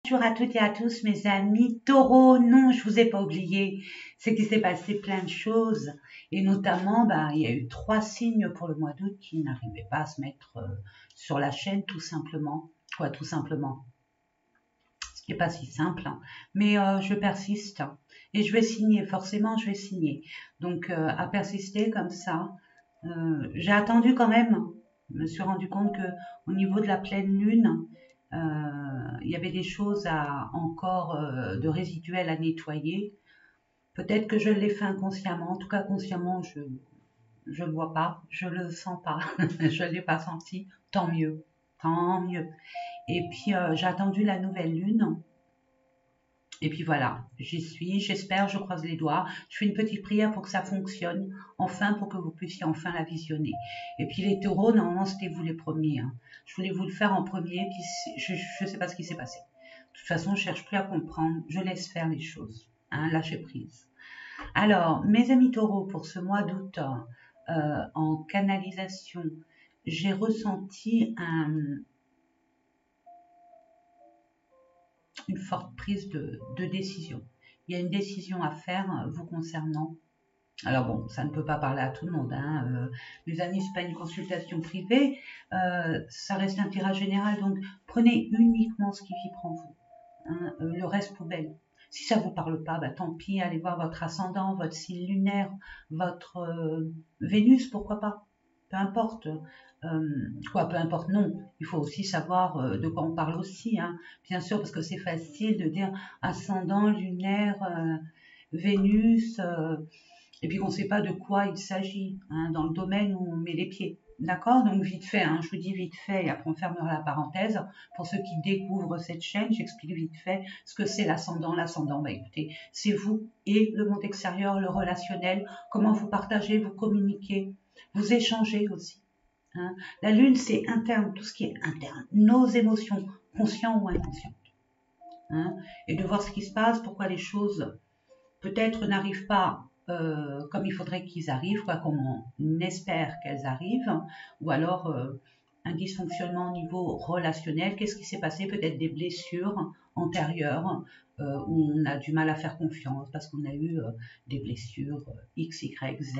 Bonjour à toutes et à tous mes amis taureaux, non je vous ai pas oublié, c'est qu'il s'est passé plein de choses et notamment il y a eu 3 signes pour le mois d'août qui n'arrivaient pas à se mettre sur la chaîne tout simplement, ce qui n'est pas si simple, hein. Mais je persiste et je vais signer, forcément je vais signer, donc à persister comme ça, j'ai attendu quand même, je me suis rendu compte que au niveau de la pleine lune, il y avait des choses encore de résiduels à nettoyer. Peut-être que je l'ai fait inconsciemment. En tout cas, consciemment, je le vois pas, je le sens pas, je l'ai pas senti. Tant mieux, tant mieux. Et puis j'ai attendu la nouvelle lune. Et puis voilà, j'y suis, j'espère, je croise les doigts. Je fais une petite prière pour que ça fonctionne, enfin, pour que vous puissiez enfin la visionner. Et puis les taureaux, normalement, c'était vous les premiers, hein. Je voulais vous le faire en premier, puis je ne sais pas ce qui s'est passé. De toute façon, je cherche plus à comprendre, je laisse faire les choses, hein, lâcher prise. Alors, mes amis taureaux, pour ce mois d'août, en canalisation, j'ai ressenti une forte prise de décision. Il y a une décision à faire vous concernant. Alors bon, ça ne peut pas parler à tout le monde, hein. Mes amis, c'est pas une consultation privée, ça reste un tirage général, donc prenez uniquement ce qui vibre en vous, hein, le reste poubelle. Si ça vous parle pas, tant pis, allez voir votre ascendant, votre signe lunaire, votre Vénus, pourquoi pas, peu importe. Peu importe, non, il faut aussi savoir de quoi on parle aussi, hein. Bien sûr, parce que c'est facile de dire ascendant, lunaire, Vénus, et puis qu'on ne sait pas de quoi il s'agit, hein, dans le domaine où on met les pieds. D'accord? Donc vite fait, hein, je vous dis vite fait, et après on fermera la parenthèse. Pour ceux qui découvrent cette chaîne, j'explique vite fait ce que c'est l'ascendant. L'ascendant, écoutez, c'est vous et le monde extérieur, le relationnel, comment vous partagez, vous communiquez, vous échangez aussi, hein. La lune, c'est interne, tout ce qui est interne, nos émotions, conscientes ou inconscientes, hein, et de voir ce qui se passe, pourquoi les choses peut-être n'arrivent pas comme il faudrait qu'ils arrivent, quoi, comme on espère qu'elles arrivent, ou alors un dysfonctionnement au niveau relationnel. Qu'est-ce qui s'est passé? Peut-être des blessures antérieures où on a du mal à faire confiance parce qu'on a eu des blessures X, Y, Z,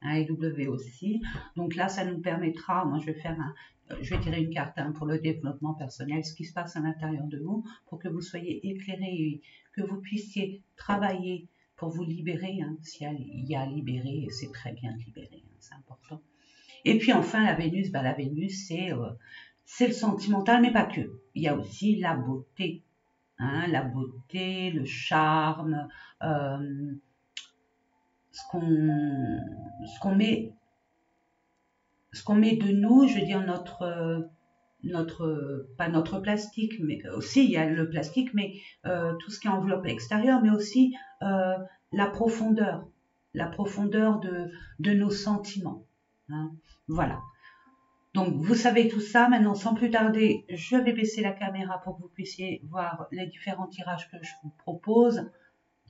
hein, et W aussi. Donc là, ça nous permettra, moi je vais tirer une carte, hein, pour le développement personnel, ce qui se passe à l'intérieur de vous, pour que vous soyez éclairés et que vous puissiez travailler pour vous libérer, hein, s'il y a à libérer, c'est très bien de libérer, hein, c'est important. Et puis enfin, la Vénus, c'est le sentimental, mais pas que. Il y a aussi la beauté, hein, la beauté, le charme, ce qu'on met de nous, je veux dire pas notre plastique, mais aussi il y a le plastique, mais tout ce qui enveloppe l'extérieur, mais aussi la profondeur de nos sentiments, hein. Voilà. Donc vous savez tout ça. Maintenant, sans plus tarder, je vais baisser la caméra pour que vous puissiez voir les différents tirages que je vous propose.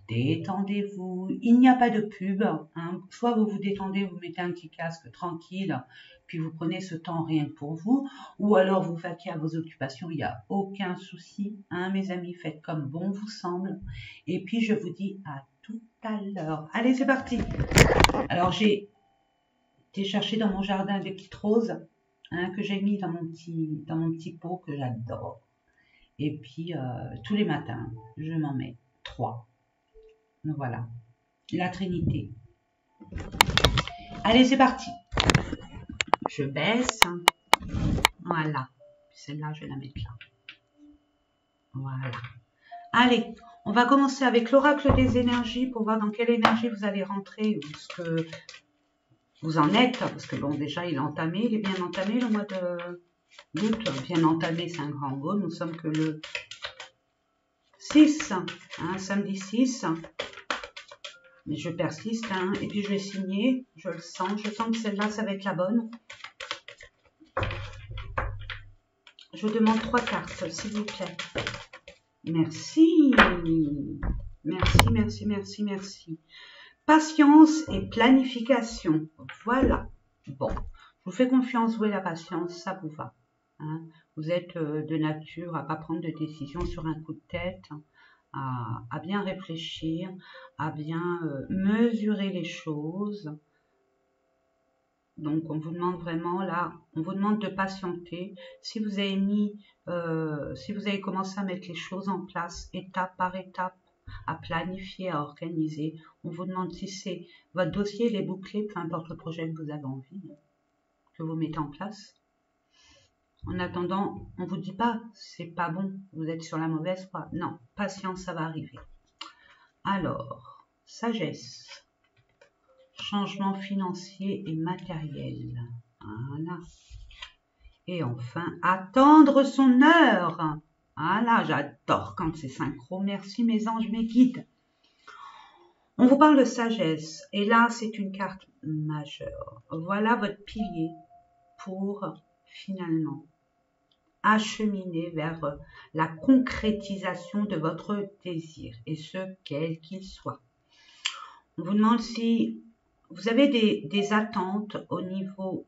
Détendez-vous, il n'y a pas de pub, hein. Soit vous vous détendez, vous mettez un petit casque tranquille, puis vous prenez ce temps rien que pour vous, ou alors vous vaquez à vos occupations, il n'y a aucun souci, hein, mes amis, faites comme bon vous semble. Et puis je vous dis à tout à l'heure. Allez, c'est parti. Alors j'ai été chercher dans mon jardin des petites roses, hein, que j'ai mis dans mon petit pot que j'adore. Et puis tous les matins, je m'en mets 3. Voilà, la Trinité. Allez, c'est parti. Je baisse. Voilà. Celle-là, je vais la mettre là. Voilà. Allez, on va commencer avec l'oracle des énergies pour voir dans quelle énergie vous allez rentrer, ou ce que vous en êtes. Parce que bon, déjà, il est bien entamé le mois d'août. Bien entamé, c'est un grand mot. Nous sommes que le 6, hein, samedi 6. Mais je persiste, hein, et puis je vais signer, je sens que celle-là, ça va être la bonne. Je demande 3 cartes, s'il vous plaît. Merci. Merci, merci, merci, merci. Patience et planification. Voilà. Bon, je vous fais confiance, où est la patience? Ça vous va, hein. Vous êtes de nature à ne pas prendre de décision sur un coup de tête, à bien réfléchir, à bien mesurer les choses. Donc, on vous demande vraiment là, on vous demande de patienter. Si vous avez si vous avez commencé à mettre les choses en place, étape par étape, à planifier, à organiser, on vous demande si c'est votre dossier, il est bouclé, peu importe le projet que vous avez envie, que vous mettez en place. En attendant, on vous dit pas, c'est pas bon, vous êtes sur la mauvaise voie. Non, patience, ça va arriver. Alors, sagesse. Changement financier et matériel. Voilà. Et enfin, attendre son heure. Voilà, j'adore quand c'est synchro. Merci mes anges, mes guides. On vous parle de sagesse. Et là, c'est une carte majeure. Voilà votre pilier pour finalement acheminer vers la concrétisation de votre désir. Et ce, quel qu'il soit. On vous demande si vous avez des attentes au niveau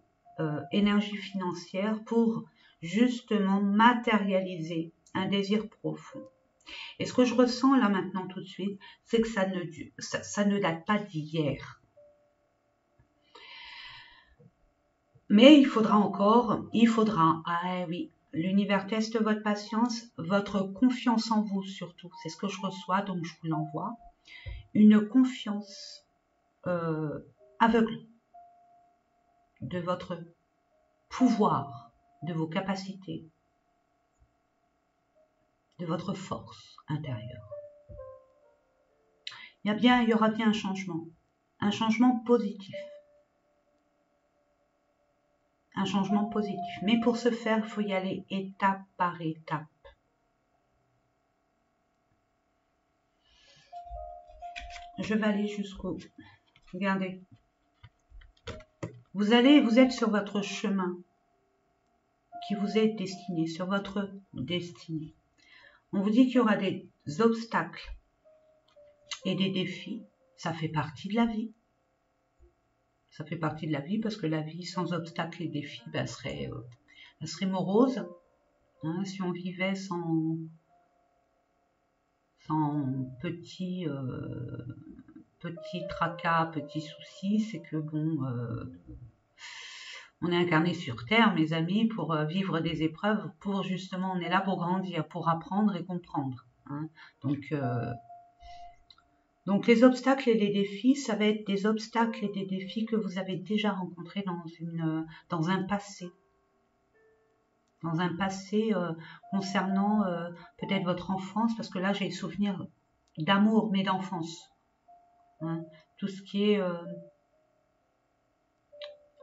énergie financière pour justement matérialiser un désir profond. Et ce que je ressens là maintenant tout de suite, c'est que ça ne date pas d'hier. Mais il faudra, ah oui, l'univers teste votre patience, votre confiance en vous surtout. C'est ce que je reçois, donc je vous l'envoie. Une confiance aveugle de votre pouvoir, de vos capacités, de votre force intérieure. Il y aura bien un changement positif. Un changement positif. Mais pour ce faire, il faut y aller étape par étape. Je vais aller jusqu'au... Regardez. Vous êtes sur votre chemin qui vous est destiné, sur votre destinée. On vous dit qu'il y aura des obstacles et des défis. Ça fait partie de la vie. Ça fait partie de la vie parce que la vie sans obstacles et défis serait morose. Hein, si on vivait sans petits tracas, petits soucis, c'est que bon, on est incarné sur Terre, mes amis, pour vivre des épreuves, pour justement, on est là pour grandir, pour apprendre et comprendre. Hein. Donc les obstacles et les défis, ça va être des obstacles et des défis que vous avez déjà rencontrés dans un passé. Dans un passé concernant peut-être votre enfance, parce que là j'ai souvenir d'amour, mais d'enfance. Hein. Tout ce qui est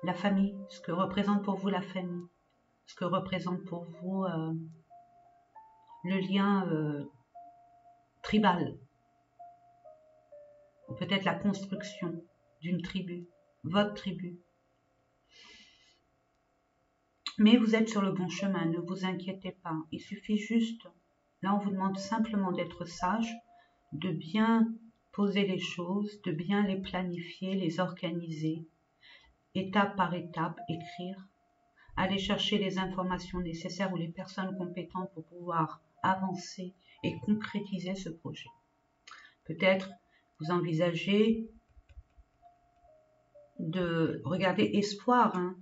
la famille, ce que représente pour vous la famille, ce que représente pour vous le lien tribal, ou peut-être la construction d'une tribu, votre tribu. Mais vous êtes sur le bon chemin, ne vous inquiétez pas. Il suffit juste, là on vous demande simplement d'être sage, de bien poser les choses, de bien les planifier, les organiser, étape par étape, écrire, aller chercher les informations nécessaires ou les personnes compétentes pour pouvoir avancer et concrétiser ce projet. Peut-être vous envisagez de regarder espoir, hein.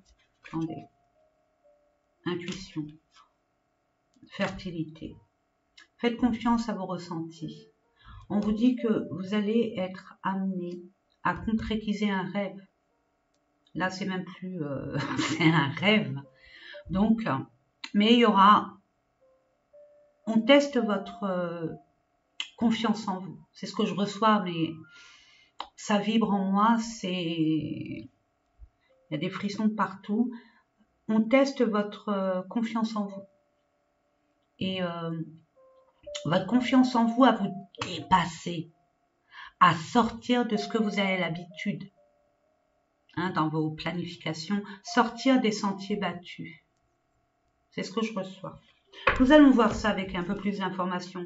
Attendez, intuition, fertilité. Faites confiance à vos ressentis. On vous dit que vous allez être amené à concrétiser un rêve. Là, c'est même plus c'est un rêve. Donc, mais il y aura, on teste votre confiance en vous. C'est ce que je reçois, mais ça vibre en moi, il y a des frissons partout. On teste votre confiance en vous. Et votre confiance en vous à vous dépasser, à sortir de ce que vous avez l'habitude, hein, dans vos planifications, sortir des sentiers battus. C'est ce que je reçois. Nous allons voir ça avec un peu plus d'informations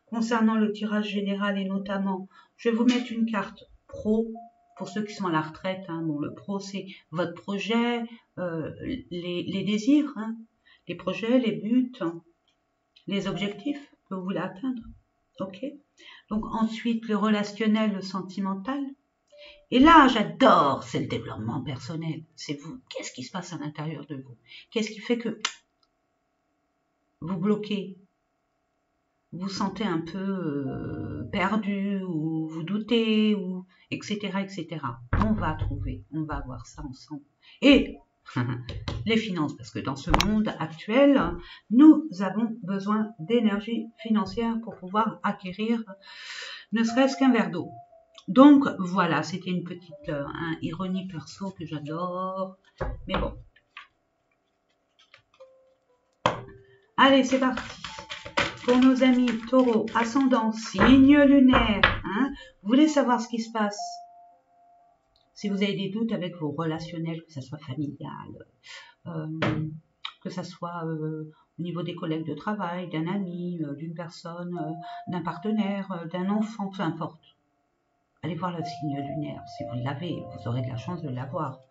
concernant le tirage général et notamment, je vais vous mettre une carte pro pour ceux qui sont à la retraite. Hein. Bon, le pro, c'est votre projet, les désirs, hein, les projets, les buts, les objectifs que vous voulez atteindre. Ok. Donc ensuite, le relationnel, le sentimental. Et là, j'adore, c'est le développement personnel. C'est vous. Qu'est-ce qui se passe à l'intérieur de vous? Qu'est-ce qui fait que vous bloquez? Vous sentez un peu perdu, ou vous doutez, ou etc., etc. On va trouver, on va voir ça ensemble. Et les finances, parce que dans ce monde actuel, nous avons besoin d'énergie financière pour pouvoir acquérir ne serait-ce qu'un verre d'eau. Donc voilà, c'était une petite ironie perso que j'adore, mais bon. Allez, c'est parti. Pour nos amis taureaux, ascendant, signe lunaire, hein, vous voulez savoir ce qui se passe. Si vous avez des doutes avec vos relationnels, que ce soit familial, que ce soit au niveau des collègues de travail, d'un ami, d'une personne, d'un partenaire, d'un enfant, peu importe. Allez voir le signe lunaire. Si vous l'avez, vous aurez de la chance de l'avoir.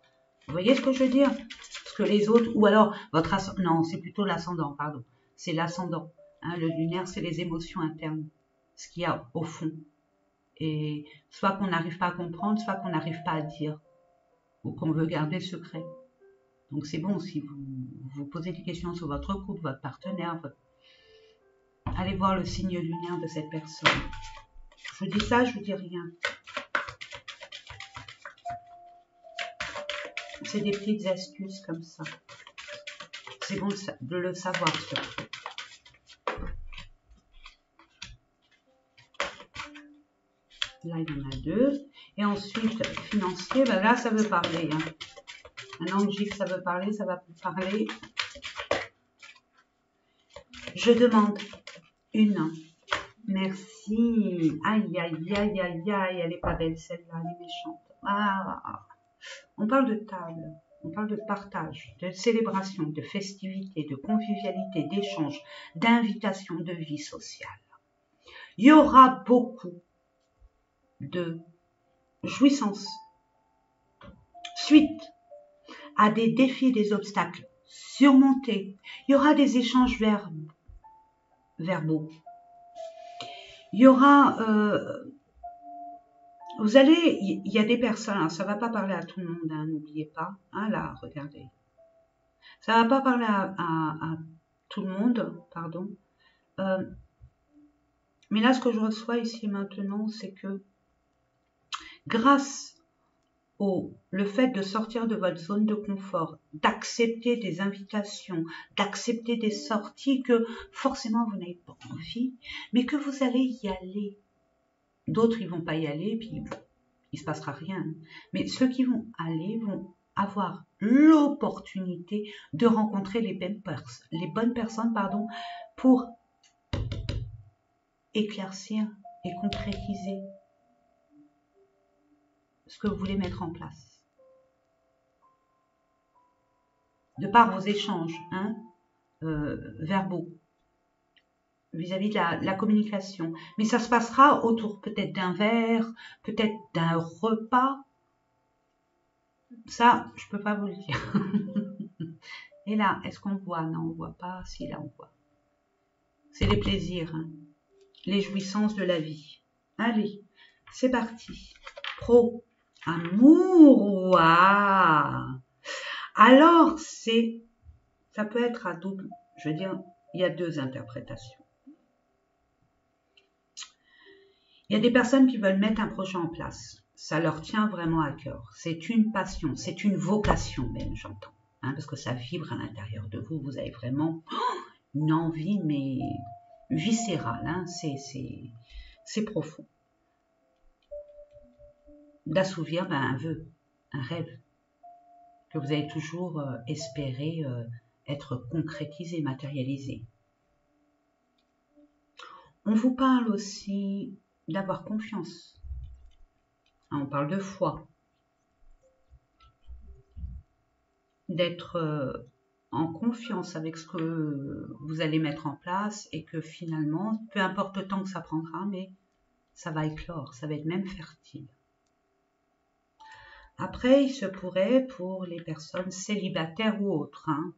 Vous voyez ce que je veux dire? Parce que les autres, ou alors votre ascendant, non, c'est plutôt l'ascendant, pardon. C'est l'ascendant. Hein, le lunaire, c'est les émotions internes, ce qu'il y a au fond. Et soit qu'on n'arrive pas à comprendre, soit qu'on n'arrive pas à dire, ou qu'on veut garder secret. Donc c'est bon, si vous vous posez des questions sur votre couple, votre partenaire, allez voir le signe lunaire de cette personne. Je vous dis ça, je vous dis rien. C'est des petites astuces comme ça. C'est bon de le savoir surtout. Là, il y en a deux. Et ensuite, financier, ben là, ça veut parler. Hein. Maintenant que je dis que ça veut parler, ça va parler. Je demande une. Merci. Aïe, aïe, aïe, aïe, aïe. Elle n'est pas belle, celle-là. Elle est méchante. Ah. On parle de table. On parle de partage, de célébration, de festivité, de convivialité, d'échange, d'invitation, de vie sociale. Il y aura beaucoup de jouissance suite à des défis, des obstacles surmontés. Il y aura des échanges verbaux. Il y aura... vous allez... Il y a des personnes, hein, ça ne va pas parler à tout le monde, hein, n'oubliez pas. Hein, là, regardez. Ça ne va pas parler à tout le monde, pardon. Mais là, ce que je reçois ici et maintenant, c'est que grâce le fait de sortir de votre zone de confort, d'accepter des invitations, d'accepter des sorties que forcément vous n'avez pas envie, mais que vous allez y aller. D'autres, ils vont pas y aller, puis il se passera rien. Mais ceux qui vont aller vont avoir l'opportunité de rencontrer les bonnes personnes, pour éclaircir et concrétiser ce que vous voulez mettre en place. De par vos échanges verbaux, vis-à-vis de la communication. Mais ça se passera autour peut-être d'un verre, peut-être d'un repas. Ça, je ne peux pas vous le dire. Et là, est-ce qu'on voit? Non, on ne voit pas. Si, là, on voit. C'est les plaisirs, hein, les jouissances de la vie. Allez, c'est parti. Pro, amour, waouh. Alors, ça peut être à double. Je veux dire, il y a deux interprétations. Il y a des personnes qui veulent mettre un projet en place. Ça leur tient vraiment à cœur. C'est une passion, c'est une vocation même, j'entends. Hein, parce que ça vibre à l'intérieur de vous. Vous avez vraiment une envie, mais viscérale. Hein, c'est profond. D'assouvir un vœu, un rêve que vous avez toujours espéré être concrétisé, matérialisé. On vous parle aussi d'avoir confiance. On parle de foi. D'être en confiance avec ce que vous allez mettre en place et que finalement, peu importe le temps que ça prendra, mais ça va éclore, ça va être même fertile. Après, il se pourrait pour les personnes célibataires ou autres, hein,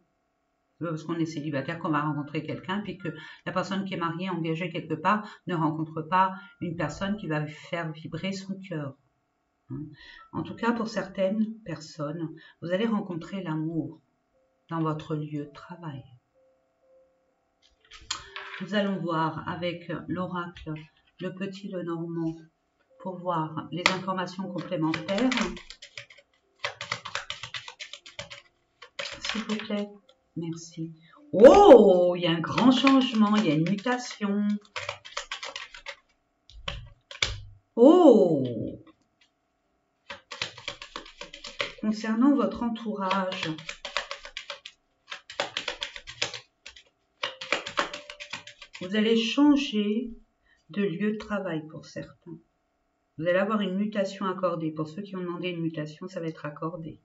parce qu'on est célibataire, qu'on va rencontrer quelqu'un, puis que la personne qui est mariée, engagée quelque part, ne rencontre pas une personne qui va faire vibrer son cœur. En tout cas, pour certaines personnes, vous allez rencontrer l'amour dans votre lieu de travail. Nous allons voir avec l'oracle, le petit Lenormand, pour voir les informations complémentaires. S'il vous plaît, merci. Oh, il y a un grand changement, il y a une mutation. Oh! Concernant votre entourage, vous allez changer de lieu de travail pour certains. Vous allez avoir une mutation accordée. Pour ceux qui ont demandé une mutation, ça va être accordé.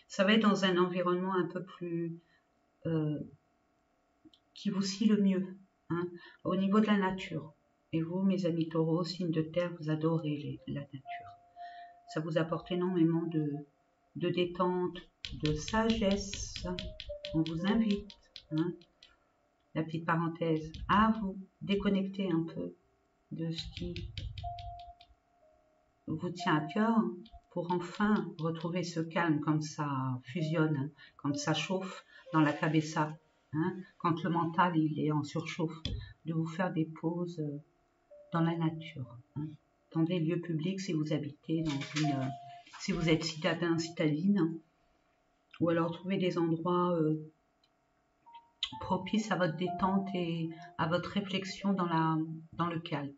Ça va être dans un environnement un peu plus... qui vous scie le mieux, hein, au niveau de la nature. Et vous, mes amis taureaux, signes de terre, vous adorez la nature. Ça vous apporte énormément de détente, de sagesse. On vous invite, hein, la petite parenthèse, à vous déconnecter un peu de ce qui vous tient à cœur pour enfin retrouver ce calme quand ça fusionne, quand ça chauffe dans la cabessa, hein, quand le mental il est en surchauffe, de vous faire des pauses dans la nature, hein, dans des lieux publics si vous habitez dans une... si vous êtes citadin, citadine, ou alors trouver des endroits propices à votre détente et à votre réflexion dans le calme.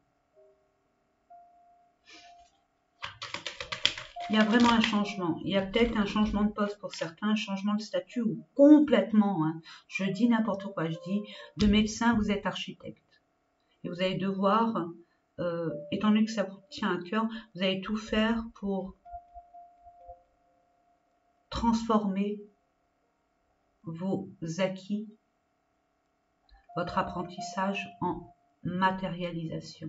Il y a vraiment un changement. Il y a peut-être un changement de poste pour certains, un changement de statut ou complètement, hein, je dis n'importe quoi, je dis de médecin, vous êtes architecte. Et vous allez devoir, étant donné que ça vous tient à cœur, vous allez tout faire pour transformer vos acquis, votre apprentissage en matérialisation.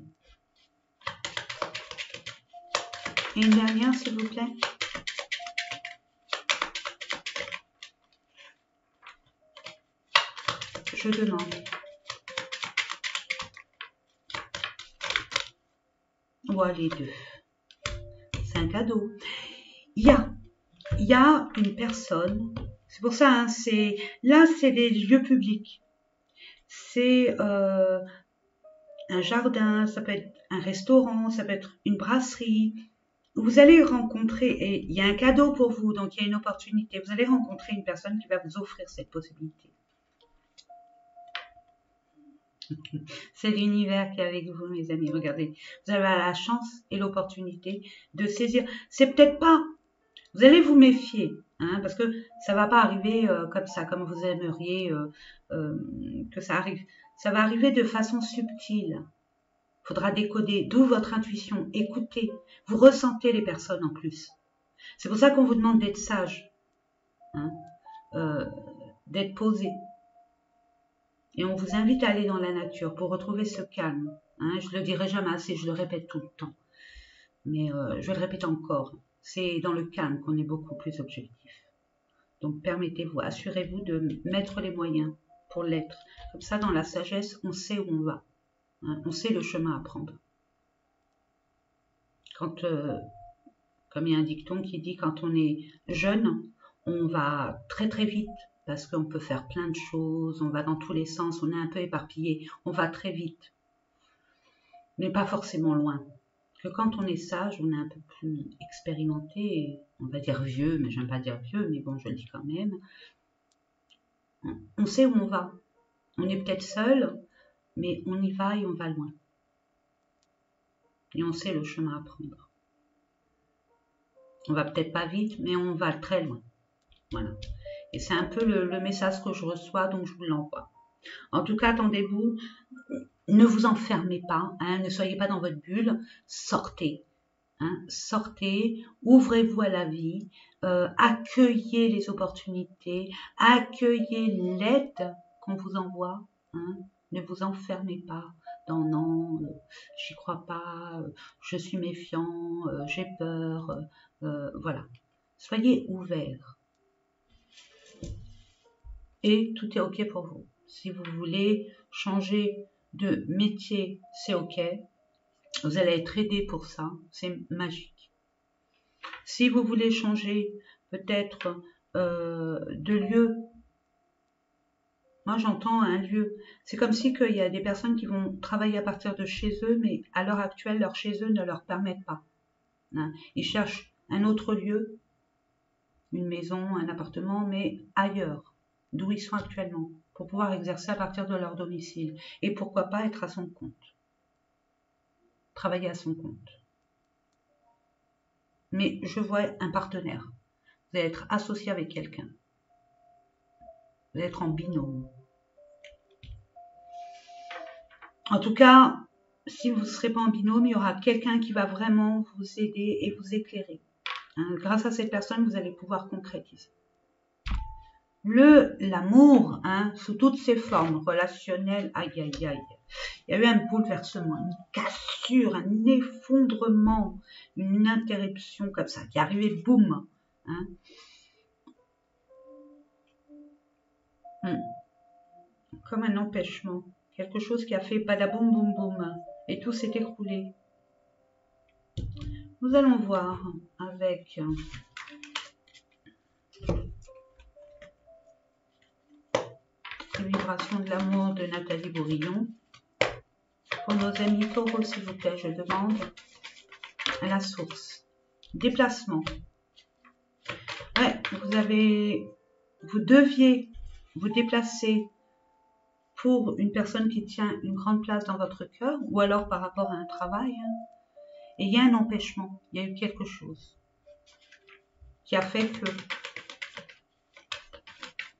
Et une dernière, s'il vous plaît. Je demande. Voilà les deux. C'est un cadeau. Il y a une personne, c'est pour ça, hein, là c'est les lieux publics. C'est un jardin, ça peut être un restaurant, ça peut être une brasserie. Vous allez rencontrer, et il y a un cadeau pour vous, donc il y a une opportunité. Vous allez rencontrer une personne qui va vous offrir cette possibilité. C'est l'univers qui est avec vous, mes amis. Regardez, vous avez la chance et l'opportunité de saisir. C'est peut-être pas, vous allez vous méfier, hein, parce que ça va pas arriver comme ça, comme vous aimeriez que ça arrive. Ça va arriver de façon subtile. Il faudra décoder, d'où votre intuition. Écoutez, vous ressentez les personnes en plus. C'est pour ça qu'on vous demande d'être sage, hein, d'être posé. Et on vous invite à aller dans la nature pour retrouver ce calme. Hein, je le dirai jamais assez, je le répète tout le temps. Mais je le répète encore. C'est dans le calme qu'on est beaucoup plus objectif. Donc permettez-vous, assurez-vous de mettre les moyens pour l'être. Comme ça, dans la sagesse, on sait où on va. Hein, on sait le chemin à prendre. Quand, comme il y a un dicton qui dit, quand on est jeune, on va très très vite. Parce qu'on peut faire plein de choses, on va dans tous les sens, on est un peu éparpillé, on va très vite, mais pas forcément loin. Que quand on est sage, on est un peu plus expérimenté, on va dire vieux, mais j'aime pas dire vieux, mais bon, je le dis quand même. On sait où on va. On est peut-être seul, mais on y va et on va loin. Et on sait le chemin à prendre. On va peut-être pas vite, mais on va très loin. Voilà. Et c'est un peu le message que je reçois, donc je vous l'envoie. En tout cas, attendez-vous, ne vous enfermez pas, hein, ne soyez pas dans votre bulle, sortez. Hein, sortez, ouvrez-vous à la vie, accueillez les opportunités, accueillez l'aide qu'on vous envoie. Hein, ne vous enfermez pas dans non, j'y crois pas, je suis méfiant, j'ai peur. Voilà. Soyez ouverts. et tout est ok pour vous. Si vous voulez changer de métier, c'est ok. Vous allez être aidé pour ça, c'est magique. Si vous voulez changer peut-être de lieu, moi j'entends un lieu, c'est comme si qu'il y a des personnes qui vont travailler à partir de chez eux, mais à l'heure actuelle, leur chez eux ne leur permettent pas. Hein. Ils cherchent un autre lieu, une maison, un appartement, mais ailleurs, d'où ils sont actuellement, pour pouvoir exercer à partir de leur domicile. Et pourquoi pas être à son compte. Travailler à son compte. Mais je vois un partenaire. Vous allez être associé avec quelqu'un. Vous allez être en binôme. En tout cas, si vous ne serez pas en binôme, il y aura quelqu'un qui va vraiment vous aider et vous éclairer. Hein, grâce à cette personne, vous allez pouvoir concrétiser. L'amour, hein, sous toutes ses formes, relationnelles, aïe, aïe, aïe. Il y a eu un bouleversement, une cassure, un effondrement, une interruption comme ça, qui est arrivée, boum. Hein. Comme un empêchement, quelque chose qui a fait badaboum, boum, boum, et tout s'est écroulé. Nous allons voir avec les vibrations de l'amour de Nathalie Bourillon. Pour nos amis taureaux, s'il vous plaît, je demande à la source. Déplacement. Ouais, vous deviez vous déplacer pour une personne qui tient une grande place dans votre cœur, ou alors par rapport à un travail. Hein. Et il y a un empêchement, il y a eu quelque chose qui a fait que...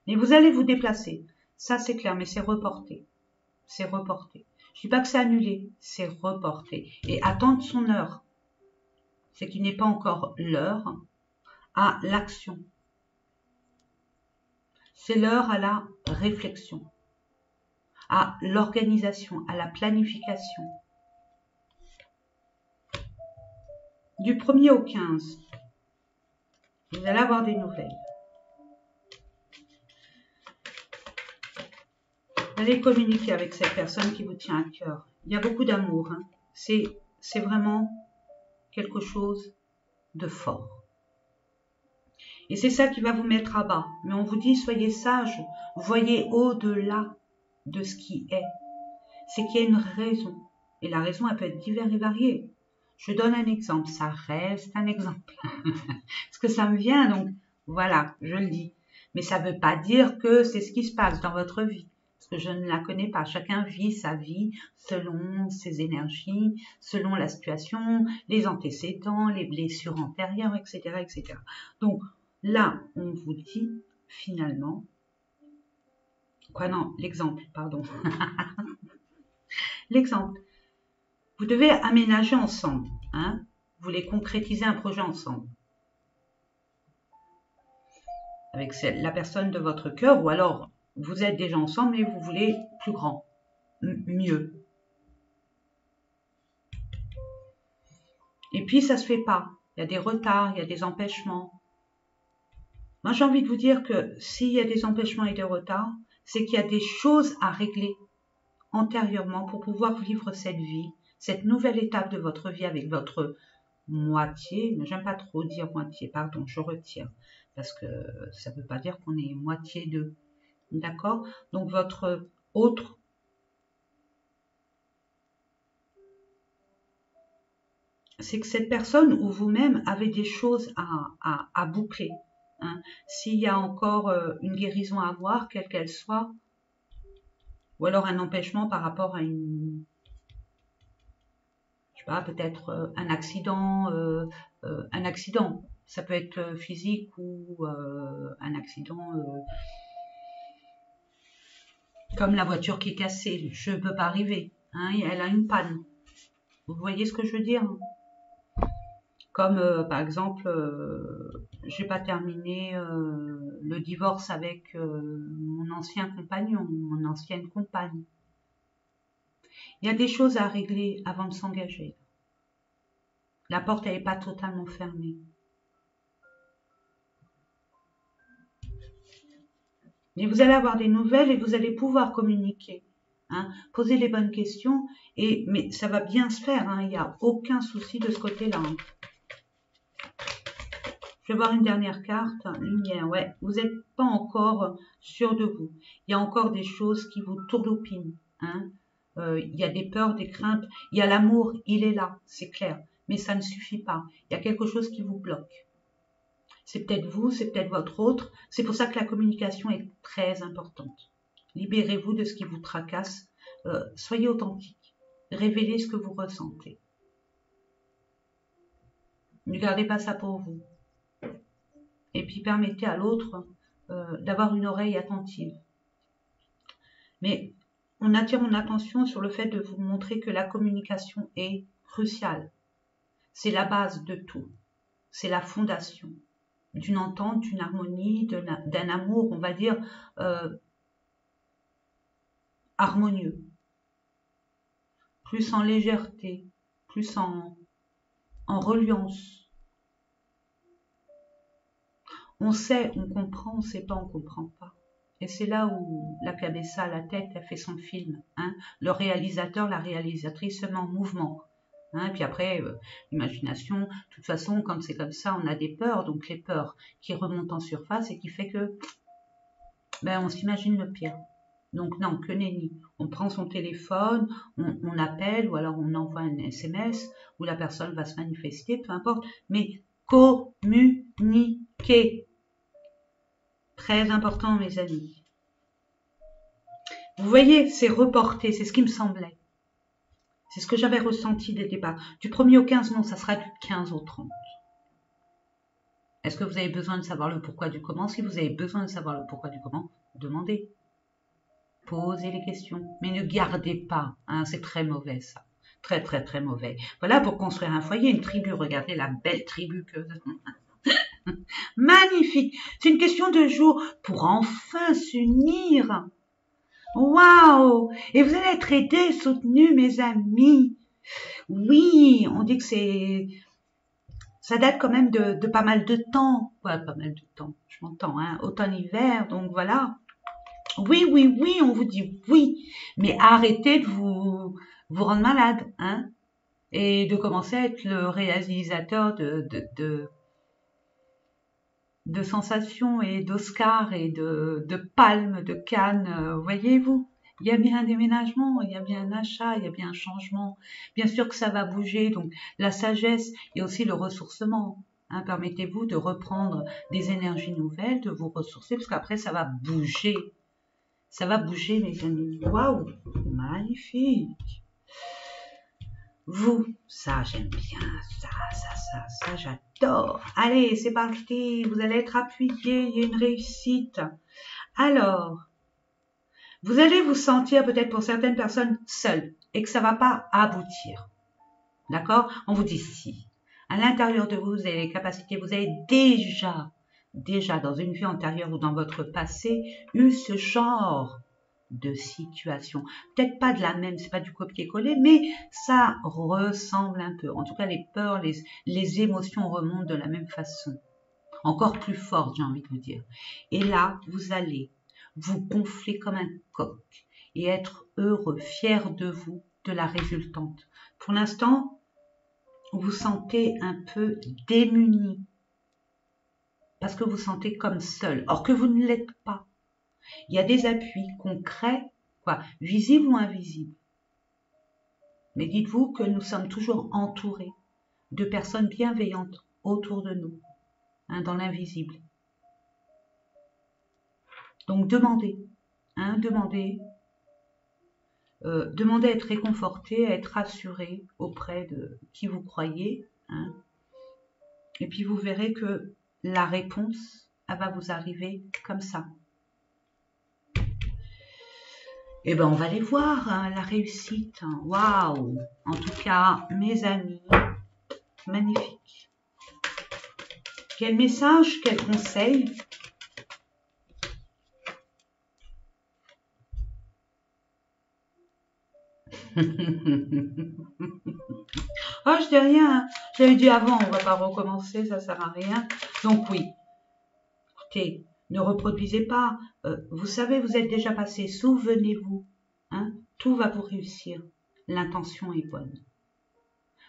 Mais vous allez vous déplacer, ça c'est clair, mais c'est reporté. C'est reporté. Je ne dis pas que c'est annulé, c'est reporté. Et attendre son heure, c'est qu'il n'est pas encore l'heure à l'action. C'est l'heure à la réflexion, à l'organisation, à la planification. Du 1er au 15, vous allez avoir des nouvelles. Vous allez communiquer avec cette personne qui vous tient à cœur. Il y a beaucoup d'amour. Hein. C'est vraiment quelque chose de fort. Et c'est ça qui va vous mettre à bas. Mais on vous dit, soyez sages, voyez au-delà de ce qui est. C'est qu'il y a une raison. Et la raison, elle peut être diverse et variée. Je donne un exemple, ça reste un exemple. Parce que ça me vient, donc voilà, je le dis. Mais ça ne veut pas dire que c'est ce qui se passe dans votre vie. Parce que je ne la connais pas. Chacun vit sa vie selon ses énergies, selon la situation, les antécédents, les blessures antérieures, etc. etc. Donc là, on vous dit finalement... Quoi non, l'exemple, pardon. L'exemple. Vous devez aménager ensemble. Hein? Vous voulez concrétiser un projet ensemble. Avec la personne de votre cœur, ou alors vous êtes déjà ensemble et vous voulez plus grand, mieux. Et puis ça ne se fait pas. Il y a des retards, il y a des empêchements. Moi j'ai envie de vous dire que s'il y a des empêchements et des retards, c'est qu'il y a des choses à régler antérieurement pour pouvoir vivre cette vie, cette nouvelle étape de votre vie avec votre moitié. J'aime pas trop dire moitié, pardon, je retire. Parce que ça ne veut pas dire qu'on est moitié d'eux. D'accord? Donc votre autre, c'est que cette personne ou vous-même avez des choses à boucler. Hein. S'il y a encore une guérison à avoir, quelle qu'elle soit, ou alors un empêchement par rapport à une... Je sais pas, peut-être un accident, ça peut être physique ou un accident comme la voiture qui est cassée, je ne peux pas arriver, hein, elle a une panne. Vous voyez ce que je veux dire? Comme par exemple, j'ai pas terminé le divorce avec mon ancien compagnon, mon ancienne compagne. Il y a des choses à régler avant de s'engager. La porte, elle n'est pas totalement fermée. Mais vous allez avoir des nouvelles et vous allez pouvoir communiquer. Hein, poser les bonnes questions, mais ça va bien se faire. Hein, il n'y a aucun souci de ce côté-là. Hein. Je vais voir une dernière carte. Lumière, ouais. Vous n'êtes pas encore sûr de vous. Il y a encore des choses qui vous tourloupinent. Hein. Il y a des peurs, des craintes. Il y a l'amour, il est là, c'est clair. Mais ça ne suffit pas. Il y a quelque chose qui vous bloque. C'est peut-être vous, c'est peut-être votre autre. C'est pour ça que la communication est très importante. Libérez-vous de ce qui vous tracasse. Soyez authentique. Révélez ce que vous ressentez. Ne gardez pas ça pour vous. Et puis permettez à l'autre d'avoir une oreille attentive. Mais on attire mon attention sur le fait de vous montrer que la communication est cruciale. C'est la base de tout. C'est la fondation d'une entente, d'une harmonie, d'un amour, on va dire, harmonieux. Plus en légèreté, plus en reliance. On sait, on comprend, on ne sait pas, on ne comprend pas. Et c'est là où la cabessa, la tête, a fait son film. Hein. Le réalisateur, la réalisatrice se met en mouvement. Hein. Puis après, l'imagination, de toute façon, quand c'est comme ça, on a des peurs. Donc les peurs qui remontent en surface et qui fait que on s'imagine le pire. Donc non, que nenni. On prend son téléphone, on appelle ou alors on envoie un SMS où la personne va se manifester, peu importe. Mais communiquer. Très important, mes amis. Vous voyez, c'est reporté, c'est ce qui me semblait. C'est ce que j'avais ressenti dès le départ. Du 1er au 15, non, ça sera du 15 au 30. Est-ce que vous avez besoin de savoir le pourquoi du comment? Si vous avez besoin de savoir le pourquoi du comment, demandez. Posez les questions. Mais ne gardez pas. Hein, c'est très mauvais, ça. Très, très, très mauvais. Voilà, pour construire un foyer, une tribu. Regardez la belle tribu que... Magnifique. C'est une question de jour pour enfin s'unir. Waouh! Et vous allez être aidés, soutenus, mes amis. Oui, on dit que ça date quand même de pas mal de temps. Ouais, pas mal de temps, je m'entends, hein. Automne-hiver, donc voilà. Oui, oui, oui, on vous dit oui. Mais arrêtez de vous rendre malade, hein. Et de commencer à être le réalisateur de sensations et d'Oscars et de palmes, de Cannes, voyez-vous, il y a bien un déménagement, il y a bien un achat, il y a bien un changement. Bien sûr que ça va bouger, donc la sagesse et aussi le ressourcement. Hein, permettez-vous de reprendre des énergies nouvelles, de vous ressourcer, parce qu'après ça va bouger. Ça va bouger, mes amis. Waouh, magnifique. Vous, ça j'aime bien, ça j'adore. Allez, c'est parti, vous allez être appuyé, il y a une réussite. Alors, vous allez vous sentir peut-être pour certaines personnes seul et que ça va pas aboutir. D'accord? On vous dit si. À l'intérieur de vous, vous avez les capacités, vous avez déjà dans une vie antérieure ou dans votre passé, eu ce genre de situation. Peut-être pas de la même, c'est pas du copier-coller, mais ça ressemble un peu. En tout cas, les peurs, les émotions remontent de la même façon. Encore plus forte, j'ai envie de vous dire. Et là, vous allez vous gonfler comme un coq et être heureux, fier de vous, de la résultante. Pour l'instant, vous vous sentez un peu démuni parce que vous vous sentez comme seul, or que vous ne l'êtes pas. Il y a des appuis concrets, quoi, visibles ou invisibles. Mais dites-vous que nous sommes toujours entourés de personnes bienveillantes autour de nous, hein, dans l'invisible. Donc demandez, hein, demandez à être réconforté, à être rassuré auprès de qui vous croyez. Hein. Et puis vous verrez que la réponse, elle va vous arriver comme ça. Eh bien, on va aller voir hein, la réussite. Waouh! En tout cas, mes amis, magnifique. Quel message, quel conseil? Oh, je dis rien. Je l'avais dit avant, on va pas recommencer, ça sert à rien. Donc oui, écoutez, Ne reproduisez pas. Vous savez, vous êtes déjà passé. Souvenez-vous. Hein, tout va vous réussir. L'intention est bonne.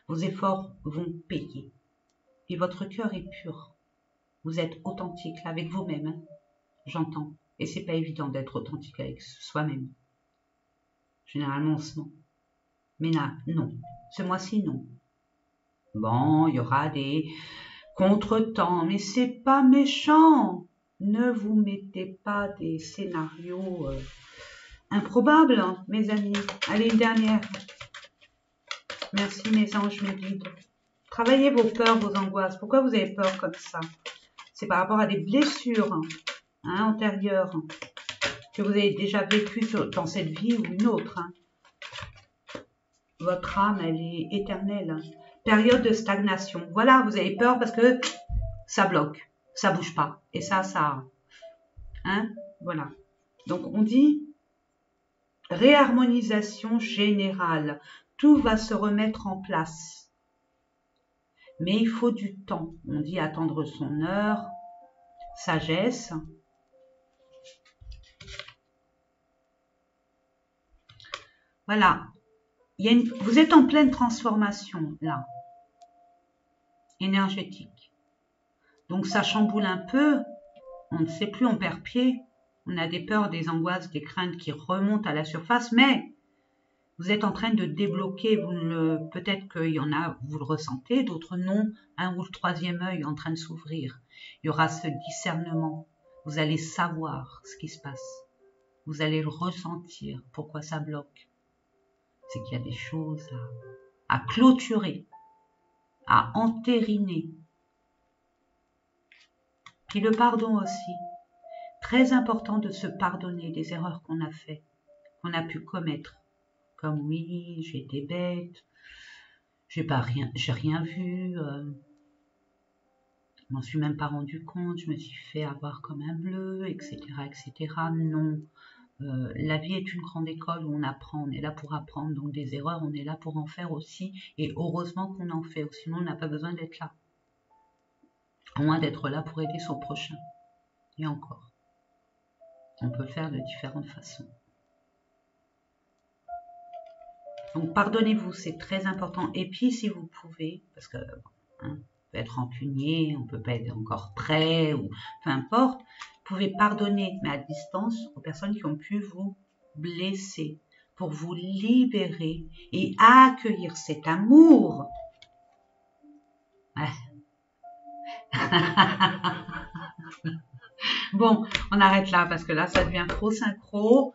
Vos efforts vont payer. Et votre cœur est pur. Vous êtes authentique là, avec vous-même. Hein, j'entends. Et c'est pas évident d'être authentique avec soi-même. Généralement, on se ment. Mais là, non. Ce mois-ci, non. Bon, il y aura des contretemps, mais c'est pas méchant. Ne vous mettez pas des scénarios improbables, hein, mes amis. Allez, une dernière. Merci, mes anges, mes guides. Travaillez vos peurs, vos angoisses. Pourquoi vous avez peur comme ça? C'est par rapport à des blessures hein, antérieures que vous avez déjà vécues dans cette vie ou une autre. Hein. Votre âme, elle est éternelle. Hein. Période de stagnation. Voilà, vous avez peur parce que ça bloque, ça bouge pas. Et ça, hein, voilà. Donc, on dit réharmonisation générale. Tout va se remettre en place. Mais il faut du temps. On dit attendre son heure. Sagesse. Voilà. Vous êtes en pleine transformation, là. Énergétique. Donc, ça chamboule un peu. On ne sait plus, on perd pied. On a des peurs, des angoisses, des craintes qui remontent à la surface. Mais vous êtes en train de débloquer. Peut-être qu'il y en a, vous le ressentez. D'autres non. Un ou le troisième œil est en train de s'ouvrir. Il y aura ce discernement. Vous allez savoir ce qui se passe. Vous allez le ressentir. Pourquoi ça bloque? C'est qu'il y a des choses à clôturer, à entériner. Puis le pardon aussi. Très important de se pardonner des erreurs qu'on a faites, qu'on a pu commettre. Comme oui, j'ai été bête, j'ai rien vu, je m'en suis même pas rendu compte, je me suis fait avoir comme un bleu, etc., etc. Non. La vie est une grande école où on apprend, on est là pour apprendre, donc des erreurs, on est là pour en faire aussi, et heureusement qu'on en fait, sinon on n'a pas besoin d'être là. À moins d'être là pour aider son prochain. Et encore, on peut le faire de différentes façons. Donc pardonnez-vous, c'est très important. Et puis si vous pouvez, parce que hein, on peut être rancunier, on peut pas être encore prêt, ou peu importe, vous pouvez pardonner, mais à distance, aux personnes qui ont pu vous blesser, pour vous libérer et accueillir cet amour. Ouais. Bon, on arrête là, parce que là, ça devient trop synchro.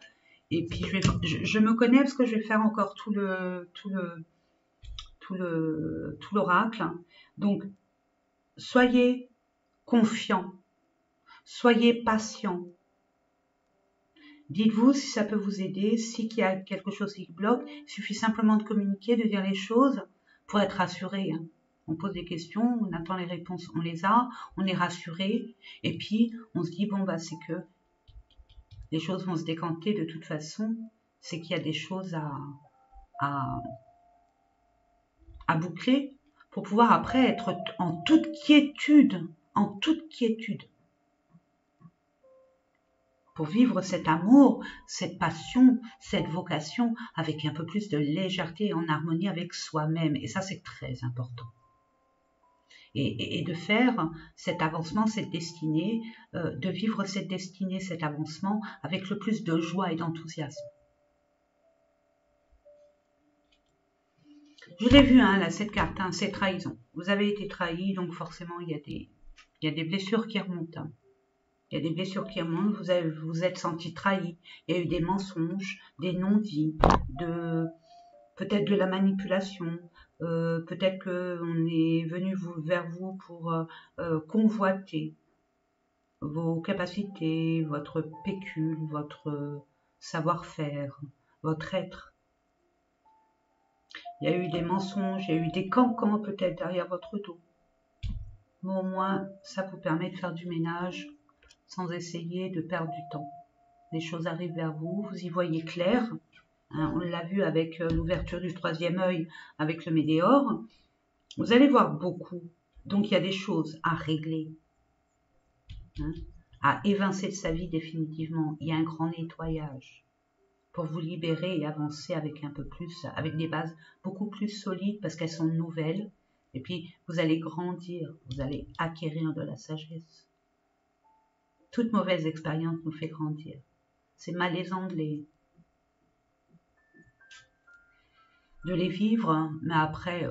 Et puis, je me connais, parce que je vais faire encore tout l'oracle. Donc, soyez confiants. Soyez patients. Dites-vous si ça peut vous aider, si il y a quelque chose qui bloque. Il suffit simplement de communiquer, de dire les choses pour être rassuré. Hein. On pose des questions, on attend les réponses, on les a, on est rassuré. Et puis, on se dit, bon, bah, c'est que les choses vont se décanter de toute façon. C'est qu'il y a des choses à boucler pour pouvoir après être en toute quiétude. Pour vivre cet amour, cette passion, cette vocation avec un peu plus de légèreté et en harmonie avec soi-même. Et ça, c'est très important. Et de faire cet avancement, cette destinée, de vivre cette destinée, cet avancement avec le plus de joie et d'enthousiasme. Je l'ai vu, hein, là, cette carte, hein, c'est trahison. Vous avez été trahi, donc forcément, il y a des blessures qui remontent. Hein. Il y a des blessures qui remontent, vous vous êtes senti trahi. Il y a eu des mensonges, des non-dits, peut-être de la manipulation, peut-être qu'on est venu vers vous pour convoiter vos capacités, votre pécule, votre savoir-faire, votre être. Il y a eu des mensonges, il y a eu des cancans peut-être derrière votre dos. Mais au moins, ça vous permet de faire du ménage sans essayer de perdre du temps. Les choses arrivent vers vous, vous y voyez clair. Hein, on l'a vu avec l'ouverture du troisième œil, avec le météore. Vous allez voir beaucoup. Donc, il y a des choses à régler. Hein, à évincer de sa vie définitivement. Il y a un grand nettoyage pour vous libérer et avancer avec un peu plus, avec des bases beaucoup plus solides parce qu'elles sont nouvelles. Et puis, vous allez grandir, vous allez acquérir de la sagesse. Toute mauvaise expérience nous fait grandir. C'est malaisant de les vivre, hein. Mais après,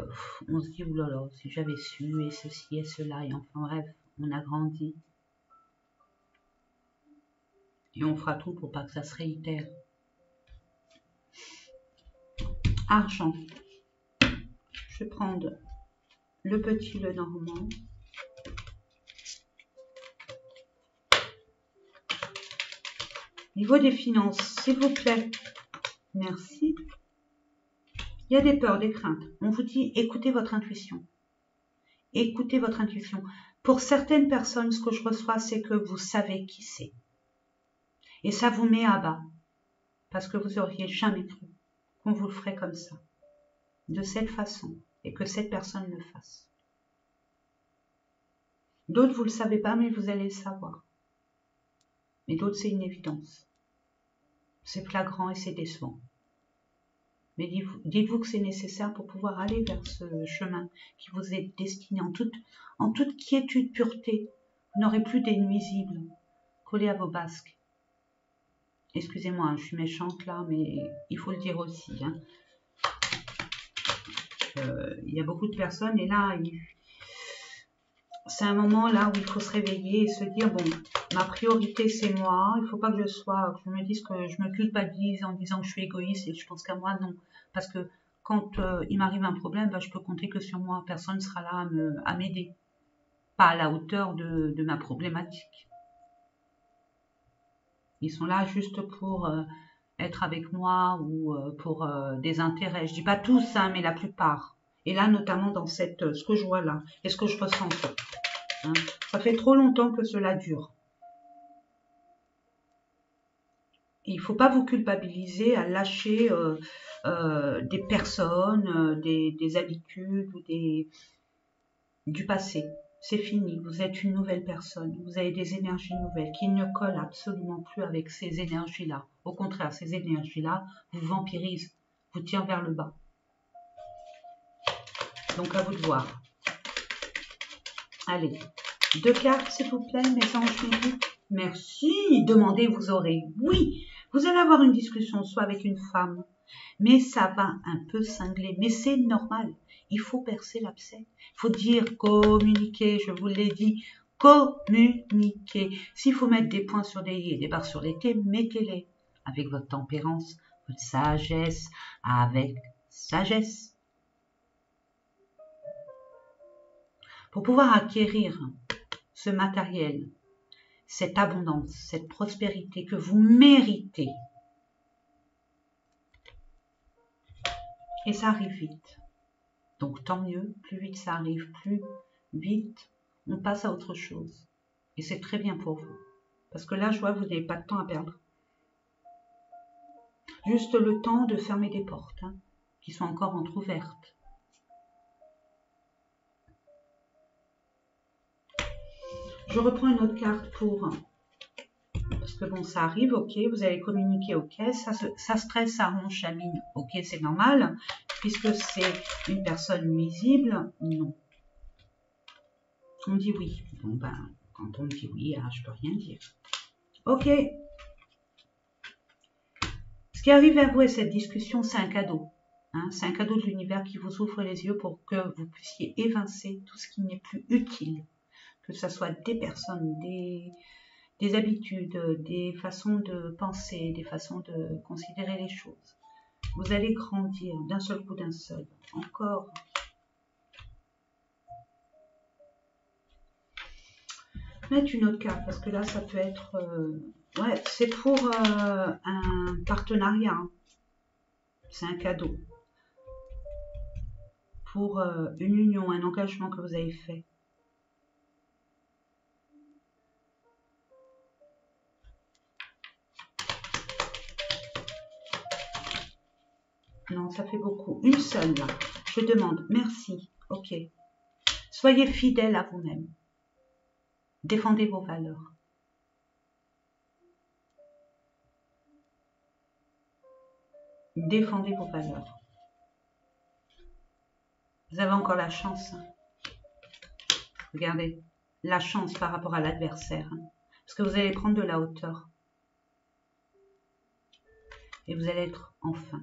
on se dit, oulala, si j'avais su, et ceci, et cela, et enfin bref, on a grandi. Et on fera tout pour pas que ça se réitère. Argent. Je vais prendre le petit, le normand. Niveau des finances, s'il vous plaît. Merci. Il y a des peurs, des craintes. On vous dit, écoutez votre intuition. Écoutez votre intuition. Pour certaines personnes, ce que je reçois, c'est que vous savez qui c'est. Et ça vous met à bas. Parce que vous auriez jamais cru qu'on vous le ferait comme ça. De cette façon. Et que cette personne le fasse. D'autres, vous ne le savez pas, mais vous allez le savoir. Mais d'autres, c'est une évidence. C'est flagrant et c'est décevant. Mais dites-vous que c'est nécessaire pour pouvoir aller vers ce chemin qui vous est destiné en toute quiétude, pureté. Vous n'aurez plus des nuisibles collés à vos basques. Excusez-moi, hein, je suis méchante là, mais il faut le dire aussi. Hein. Il y a beaucoup de personnes et là, c'est un moment là où il faut se réveiller et se dire, bon, ma priorité c'est moi, il ne faut pas que je me dise que je me culpabilise en disant que je suis égoïste et que je pense qu'à moi, non. Parce que quand il m'arrive un problème, bah, je peux compter que sur moi, personne ne sera là à m'aider. Pas à la hauteur de ma problématique. Ils sont là juste pour être avec moi ou pour des intérêts. Je dis pas tous, hein, mais la plupart. Et là, notamment dans ce que je vois là, et ce que je ressens. Hein. Ça fait trop longtemps que cela dure. Et il ne faut pas vous culpabiliser à lâcher des personnes, des habitudes ou du passé. C'est fini, vous êtes une nouvelle personne, vous avez des énergies nouvelles qui ne collent absolument plus avec ces énergies-là. Au contraire, ces énergies-là vous vampirisent, vous tirent vers le bas. Donc à vous de voir. Allez, 2 cartes s'il vous plaît, mes anges médiques. Merci, demandez, vous aurez. Oui, vous allez avoir une discussion soit avec une femme, mais ça va un peu cingler, mais c'est normal. Il faut percer l'abcès. Il faut dire communiquer, je vous l'ai dit, communiquer. S'il faut mettre des points sur des i et des barres sur les t, mettez-les avec votre tempérance, votre sagesse, avec sagesse. Pour pouvoir acquérir ce matériel, cette abondance, cette prospérité que vous méritez, et ça arrive vite. Donc tant mieux, plus vite ça arrive, plus vite on passe à autre chose. Et c'est très bien pour vous. Parce que là, je vois que vous n'avez pas de temps à perdre. Juste le temps de fermer des portes, hein, qui sont encore entrouvertes. Je reprends une autre carte pour... Parce que bon, ça arrive, ok, vous allez communiquer, ok, ça stresse, ça ronche, ça mine, ok, c'est normal, puisque c'est une personne nuisible, non. On dit oui. Bon ben, quand on me dit oui, ah, je peux rien dire. Ok. Ce qui arrive à vous et cette discussion, c'est un cadeau. Hein, c'est un cadeau de l'univers qui vous ouvre les yeux pour que vous puissiez évincer tout ce qui n'est plus utile. Que ce soit des personnes, des habitudes, des façons de penser, des façons de considérer les choses. Vous allez grandir d'un seul coup, d'un seul. Encore. Mettre une autre carte, parce que là, ça peut être... ouais, c'est pour un partenariat. Hein. C'est un cadeau. Pour une union, un engagement que vous avez fait. Non, ça fait beaucoup. Une seule, là. Je demande, merci. Ok. Soyez fidèle à vous-même. Défendez vos valeurs. Défendez vos valeurs. Vous avez encore la chance. Regardez, la chance par rapport à l'adversaire. Parce que vous allez prendre de la hauteur. Et vous allez être enfin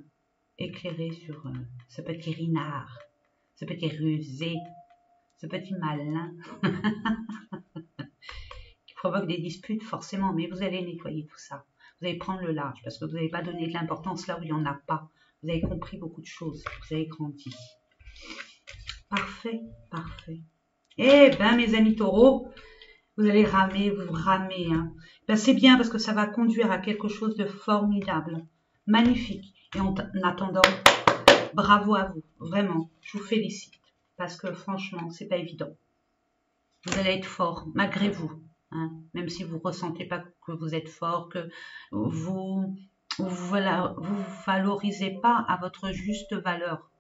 éclairé sur ce petit rinard, ce petit rusé, ce petit malin qui provoque des disputes forcément, mais vous allez nettoyer tout ça. Vous allez prendre le large parce que vous n'avez pas donné de l'importance là où il n'y en a pas. Vous avez compris beaucoup de choses, vous avez grandi. Parfait, parfait. Eh ben mes amis taureaux, vous allez ramer, vous ramez. Hein. Ben, c'est bien parce que ça va conduire à quelque chose de formidable, magnifique. Et en attendant, bravo à vous, vraiment, je vous félicite. Parce que franchement, c'est pas évident. Vous allez être fort, malgré vous. Hein, même si vous ne ressentez pas que vous êtes fort, que vous valorisez pas à votre juste valeur.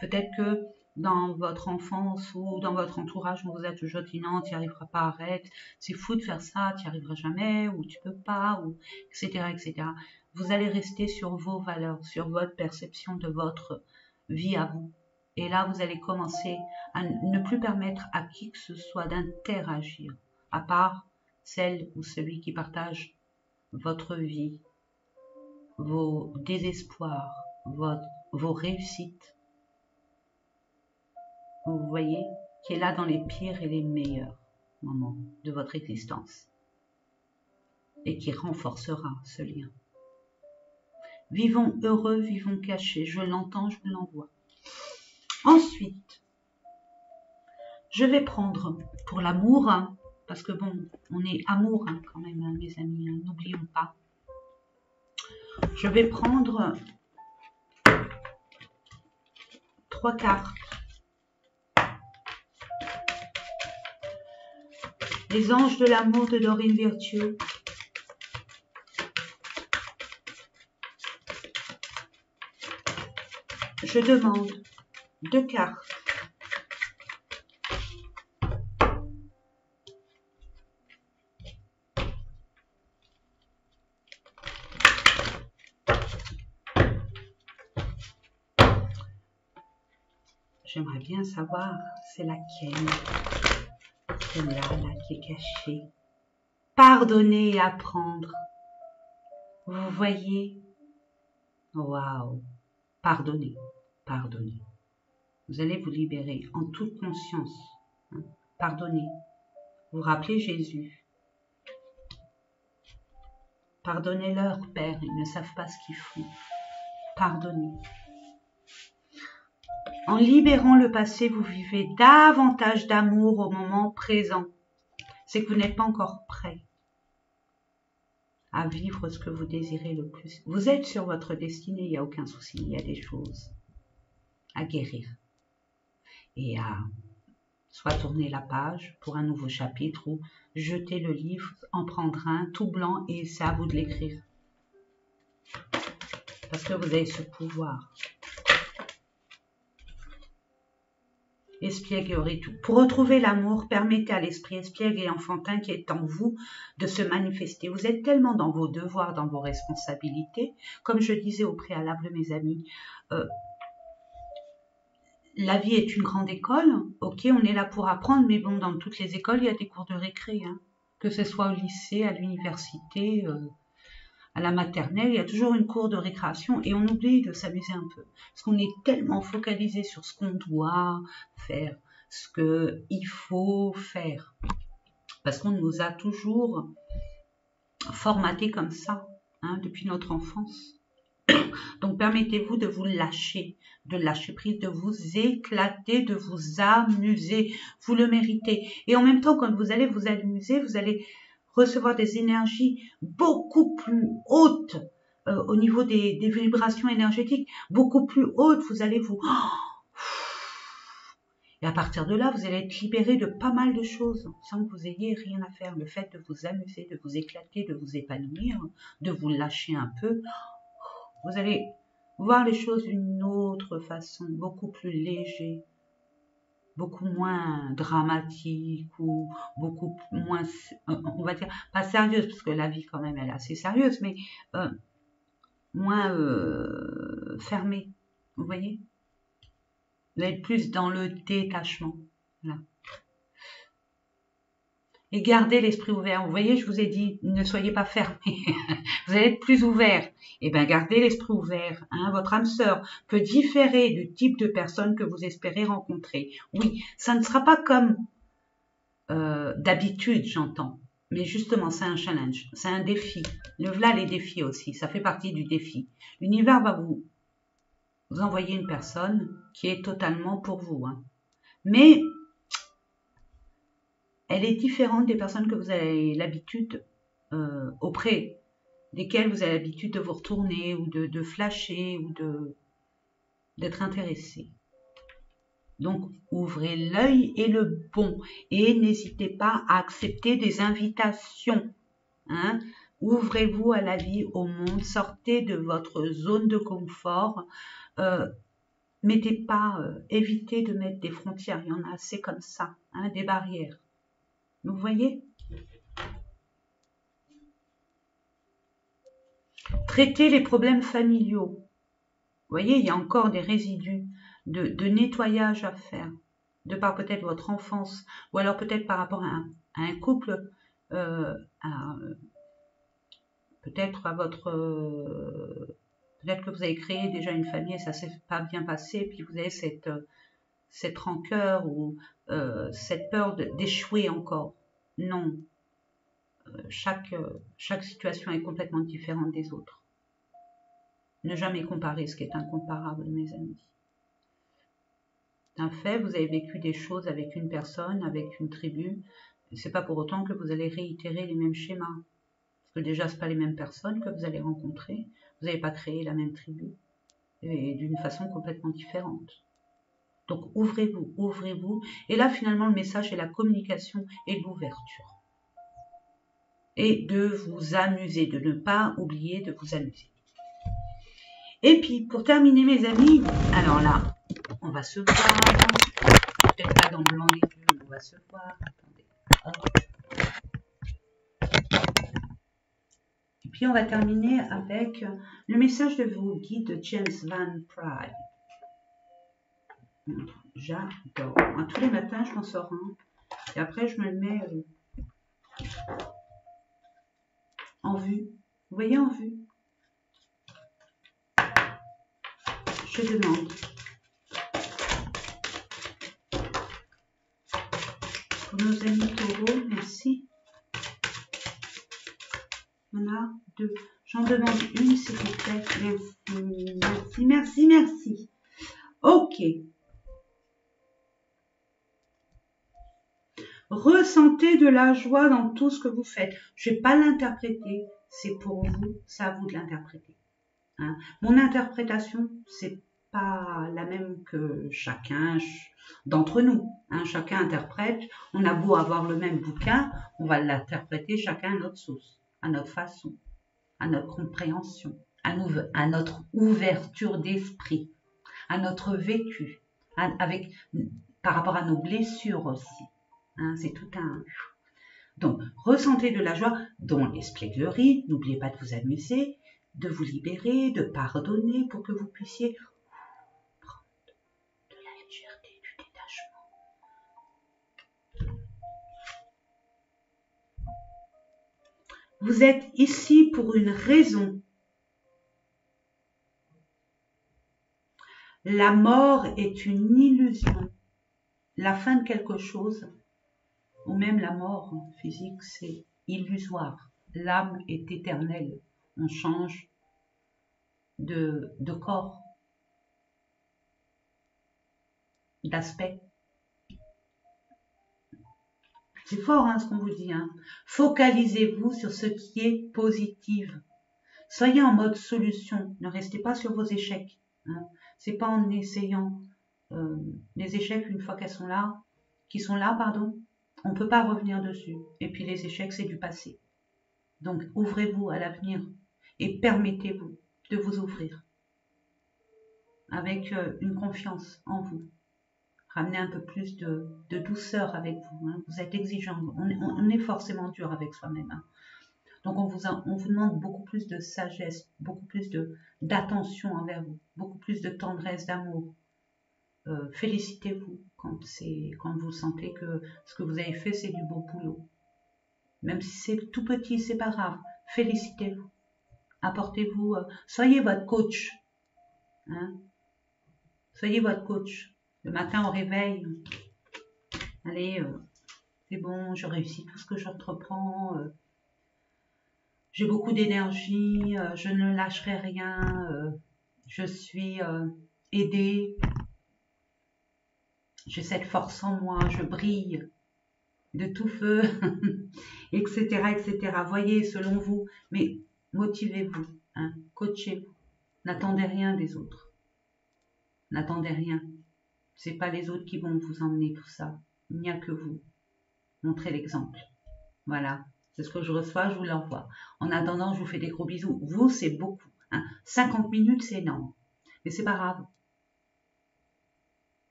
Peut-être que dans votre enfance ou dans votre entourage, on vous a toujours dit non, tu n'y arriveras pas, arrête, c'est fou de faire ça, tu n'y arriveras jamais, ou tu peux pas, ou etc., etc. Vous allez rester sur vos valeurs, sur votre perception de votre vie à vous. Et là, vous allez commencer à ne plus permettre à qui que ce soit d'interagir, à part celle ou celui qui partage votre vie, vos désespoirs, vos réussites. Vous voyez, qui est là dans les pires et les meilleurs moments de votre existence et qui renforcera ce lien. Vivons heureux, vivons cachés. Je l'entends, je l'envoie. Ensuite, je vais prendre pour l'amour, hein, parce que bon, on est amour hein, quand même, hein, mes amis, hein, n'oublions pas. Je vais prendre 3 cartes. Les anges de l'amour de Dorine Virtue. Je demande 2 cartes. J'aimerais bien savoir, c'est laquelle? Celle-là, là, qui est cachée. Pardonner et apprendre. Vous voyez? Waouh! Pardonnez, pardonnez. Vous allez vous libérer en toute conscience. Hein? Pardonnez. Vous rappelez Jésus. Pardonnez-leur, Père, ils ne savent pas ce qu'ils font. Pardonnez. En libérant le passé, vous vivez davantage d'amour au moment présent. C'est que vous n'êtes pas encore prêt à vivre ce que vous désirez le plus. Vous êtes sur votre destinée, il n'y a aucun souci, il y a des choses à guérir. Et à soit tourner la page pour un nouveau chapitre ou jeter le livre, en prendre un tout blanc et c'est à vous de l'écrire. Parce que vous avez ce pouvoir. Espiègle et Oritou. Pour retrouver l'amour, permettez à l'esprit espiègle et enfantin qui est en vous de se manifester. Vous êtes tellement dans vos devoirs, dans vos responsabilités. Comme je disais au préalable, mes amis, la vie est une grande école. Ok, on est là pour apprendre, mais bon, dans toutes les écoles, il y a des cours de récré. Hein. Que ce soit au lycée, à l'université, à la maternelle, il y a toujours une cour de récréation et on oublie de s'amuser un peu. Parce qu'on est tellement focalisé sur ce qu'on doit faire, ce qu'il faut faire. Parce qu'on nous a toujours formaté comme ça, hein, depuis notre enfance. Donc permettez-vous de vous lâcher, de lâcher prise, de vous éclater, de vous amuser. Vous le méritez. Et en même temps, quand vous allez vous amuser, vous allez recevoir des énergies beaucoup plus hautes au niveau des vibrations énergétiques, beaucoup plus hautes. Vous allez vous... Et à partir de là, vous allez être libéré de pas mal de choses sans que vous ayez rien à faire. Le fait de vous amuser, de vous éclater, de vous épanouir, de vous lâcher un peu, vous allez voir les choses d'une autre façon, beaucoup plus léger, beaucoup moins dramatique ou beaucoup moins, on va dire, pas sérieuse, parce que la vie quand même elle est assez sérieuse, mais moins fermé. Vous voyez? Vous allez être plus dans le détachement. Voilà. Et gardez l'esprit ouvert. Vous voyez, je vous ai dit, ne soyez pas fermés. Vous allez être plus ouvert. Eh bien, gardez l'esprit ouvert. Hein. Votre âme sœur peut différer du type de personne que vous espérez rencontrer. Oui, ça ne sera pas comme d'habitude, j'entends. Mais justement, c'est un challenge, c'est un défi. Le voilà les défis aussi, ça fait partie du défi. L'univers va vous envoyer une personne qui est totalement pour vous. Hein. Mais elle est différente des personnes que vous avez l'habitude, auprès desquelles vous avez l'habitude de vous retourner ou de flasher ou d'être intéressé. Donc, ouvrez l'œil et le bon. Et n'hésitez pas à accepter des invitations. Hein. Ouvrez-vous à la vie, au monde. Sortez de votre zone de confort. Mettez pas, évitez de mettre des frontières. Il y en a assez comme ça, hein, des barrières. Vous voyez? Traitez les problèmes familiaux. Vous voyez, il y a encore des résidus de nettoyage à faire, de par peut-être votre enfance, ou alors peut-être par rapport à un couple, peut-être à votre... peut-être que vous avez créé déjà une famille et ça s'est pas bien passé, puis vous avez cette rancœur ou cette peur d'échouer encore. Non, chaque situation est complètement différente des autres. Ne jamais comparer ce qui est incomparable, mes amis. C'est un fait, vous avez vécu des choses avec une personne, avec une tribu. C'est pas pour autant que vous allez réitérer les mêmes schémas. Parce que déjà, c'est pas les mêmes personnes que vous allez rencontrer. Vous n'avez pas créé la même tribu. Et d'une façon complètement différente. Donc, ouvrez-vous, ouvrez-vous. Et là, finalement, le message est la communication et l'ouverture. Et de vous amuser, de ne pas oublier de vous amuser. Et puis, pour terminer, mes amis, alors là, on va se voir. Peut-être pas dans le blanc des yeux, on va se voir. Attendez. Et puis, on va terminer avec le message de vos guides James Van Praagh. J'adore. Tous les matins, je m'en sors un. Et après, je me le mets en vue. Vous voyez, en vue. Je demande. Pour nos amis taureaux, merci. Il y en a deux. J'en demande une, s'il vous plaît. Merci, merci, merci, merci. Ok. Ressentez de la joie dans tout ce que vous faites. Je ne vais pas l'interpréter. C'est pour vous. C'est à vous de l'interpréter. Hein. Mon interprétation, c'est pas la même que chacun d'entre nous. Hein. Chacun interprète. On a beau avoir le même bouquin, on va l'interpréter chacun à notre sauce, à notre façon, à notre compréhension, à notre ouverture d'esprit, à notre vécu, par rapport à nos blessures aussi. Hein, c'est tout un... Donc, ressentez de la joie dans l'espièglerie. N'oubliez pas de vous amuser, de vous libérer, de pardonner pour que vous puissiez prendre de la légèreté, du détachement. Vous êtes ici pour une raison. La mort est une illusion. La fin de quelque chose, ou même la mort physique, c'est illusoire. L'âme est éternelle. On change de corps, d'aspect. C'est fort hein, ce qu'on vous dit. Hein. Focalisez-vous sur ce qui est positif. Soyez en mode solution. Ne restez pas sur vos échecs. Hein. C'est pas en essayant les échecs une fois qu'ils sont là, on ne peut pas revenir dessus. Et puis les échecs, c'est du passé. Donc ouvrez-vous à l'avenir et permettez-vous de vous ouvrir avec une confiance en vous. Ramenez un peu plus de douceur avec vous. Hein. Vous êtes exigeant. On est forcément dur avec soi-même. Hein. Donc on vous demande beaucoup plus de sagesse, beaucoup plus d'attention envers vous, beaucoup plus de tendresse, d'amour. Félicitez-vous quand vous sentez que ce que vous avez fait, c'est du beau boulot. Même si c'est tout petit, c'est pas grave. Félicitez-vous. Apportez-vous, soyez votre coach. Hein? Soyez votre coach. Le matin au réveil, allez, c'est bon, je réussis tout ce que j'entreprends. J'ai beaucoup d'énergie, je ne lâcherai rien. Je suis aidée. J'ai cette force en moi, je brille de tout feu, etc., etc. Voyez selon vous, mais motivez-vous, hein, coachez-vous. N'attendez rien des autres. N'attendez rien. C'est pas les autres qui vont vous emmener tout ça. Il n'y a que vous. Montrez l'exemple. Voilà. C'est ce que je reçois, je vous l'envoie. En attendant, je vous fais des gros bisous. Vous, c'est beaucoup. Hein. 50 minutes, c'est énorme. Mais c'est pas grave.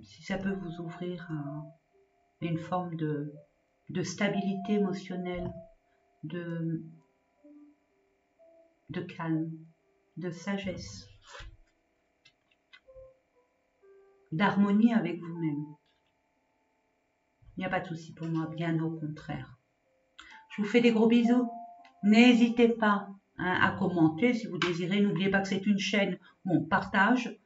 Si ça peut vous ouvrir une forme de stabilité émotionnelle, de calme, de sagesse, d'harmonie avec vous-même. Il n'y a pas de souci pour moi, bien au contraire. Je vous fais des gros bisous. N'hésitez pas à commenter si vous désirez. N'oubliez pas que c'est une chaîne où on partage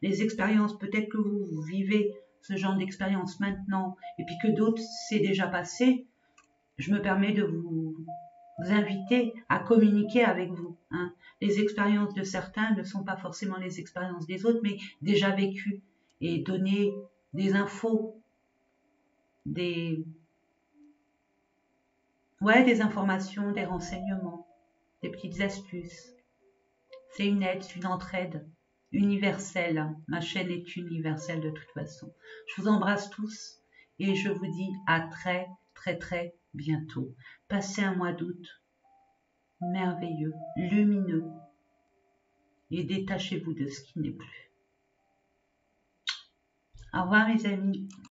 les expériences. Peut-être que vous vivez ce genre d'expérience maintenant et puis que d'autres c'est déjà passé. Je me permets de vous inviter à communiquer avec vous. Les expériences de certains ne sont pas forcément les expériences des autres, mais déjà vécues. Et donner des infos, des informations, des renseignements, des petites astuces. C'est une aide, c'est une entraide universelle. Ma chaîne est universelle de toute façon. Je vous embrasse tous et je vous dis à très, très, très bientôt. Passez un mois d'août merveilleux, lumineux et détachez-vous de ce qui n'est plus. Au revoir mes amis.